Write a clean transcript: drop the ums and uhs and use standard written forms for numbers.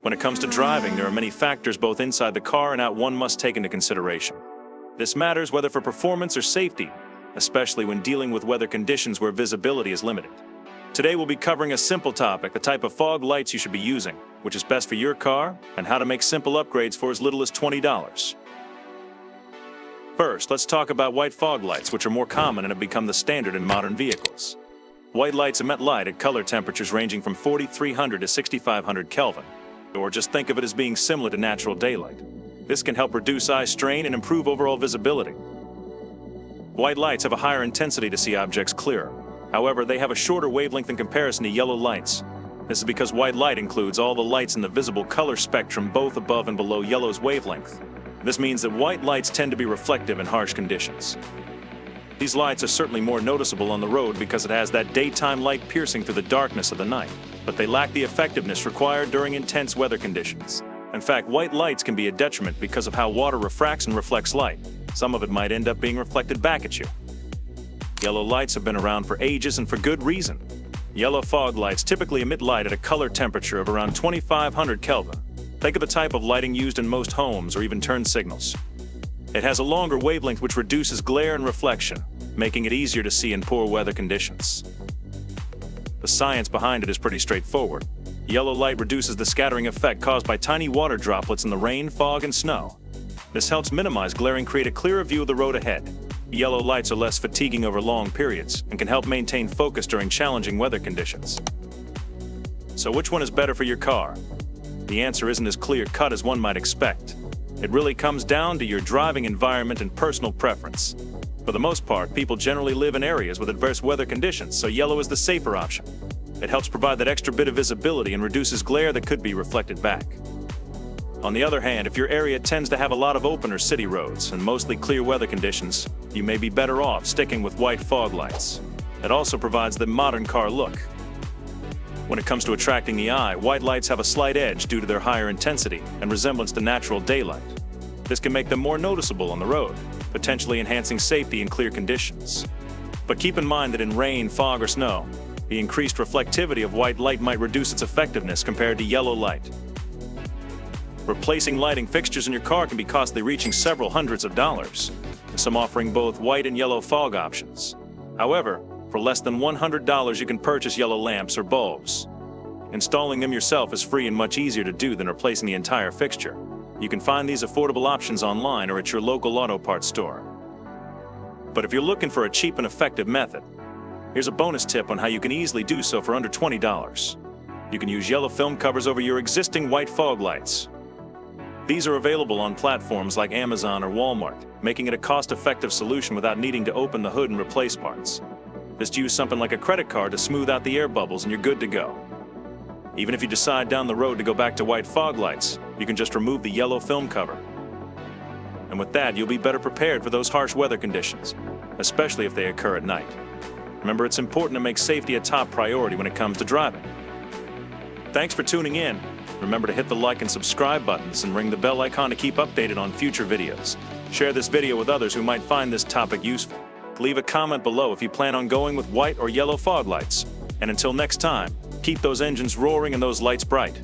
When it comes to driving, there are many factors both inside the car and out one must take into consideration. This matters whether for performance or safety, especially when dealing with weather conditions where visibility is limited. Today we'll be covering a simple topic, the type of fog lights you should be using, which is best for your car, and how to make simple upgrades for as little as $20. First, let's talk about white fog lights, which are more common and have become the standard in modern vehicles. White lights emit light at color temperatures ranging from 4,300 to 6,500 Kelvin, or just think of it as being similar to natural daylight. This can help reduce eye strain and improve overall visibility. White lights have a higher intensity to see objects clearer. However, they have a shorter wavelength in comparison to yellow lights. This is because white light includes all the lights in the visible color spectrum, both above and below yellow's wavelength. This means that white lights tend to be reflective in harsh conditions. These lights are certainly more noticeable on the road because it has that daytime light piercing through the darkness of the night, but they lack the effectiveness required during intense weather conditions. In fact, white lights can be a detriment because of how water refracts and reflects light. Some of it might end up being reflected back at you. Yellow lights have been around for ages and for good reason. Yellow fog lights typically emit light at a color temperature of around 2,500 Kelvin. Think of the type of lighting used in most homes or even turn signals. It has a longer wavelength which reduces glare and reflection, making it easier to see in poor weather conditions. The science behind it is pretty straightforward. Yellow light reduces the scattering effect caused by tiny water droplets in the rain, fog, and snow. This helps minimize glare and create a clearer view of the road ahead. Yellow lights are less fatiguing over long periods and can help maintain focus during challenging weather conditions. So which one is better for your car? The answer isn't as clear-cut as one might expect. It really comes down to your driving environment and personal preference. For the most part, people generally live in areas with adverse weather conditions, so yellow is the safer option. It helps provide that extra bit of visibility and reduces glare that could be reflected back. On the other hand, if your area tends to have a lot of open or city roads and mostly clear weather conditions, you may be better off sticking with white fog lights. It also provides the modern car look. When it comes to attracting the eye, white lights have a slight edge due to their higher intensity and resemblance to natural daylight. This can make them more noticeable on the road, potentially enhancing safety in clear conditions. But keep in mind that in rain, fog, or snow, the increased reflectivity of white light might reduce its effectiveness compared to yellow light. Replacing lighting fixtures in your car can be costly, reaching several hundreds of dollars, some offering both white and yellow fog options. However, for less than $100 you can purchase yellow lamps or bulbs. Installing them yourself is free and much easier to do than replacing the entire fixture. You can find these affordable options online or at your local auto parts store. But if you're looking for a cheap and effective method, here's a bonus tip on how you can easily do so for under $20. You can use yellow film covers over your existing white fog lights. These are available on platforms like Amazon or Walmart, making it a cost-effective solution without needing to open the hood and replace parts. Just use something like a credit card to smooth out the air bubbles and you're good to go. Even if you decide down the road to go back to white fog lights, you can just remove the yellow film cover. And with that, you'll be better prepared for those harsh weather conditions, especially if they occur at night. Remember, it's important to make safety a top priority when it comes to driving. Thanks for tuning in. Remember to hit the like and subscribe buttons and ring the bell icon to keep updated on future videos. Share this video with others who might find this topic useful. Leave a comment below if you plan on going with white or yellow fog lights. And until next time, keep those engines roaring and those lights bright.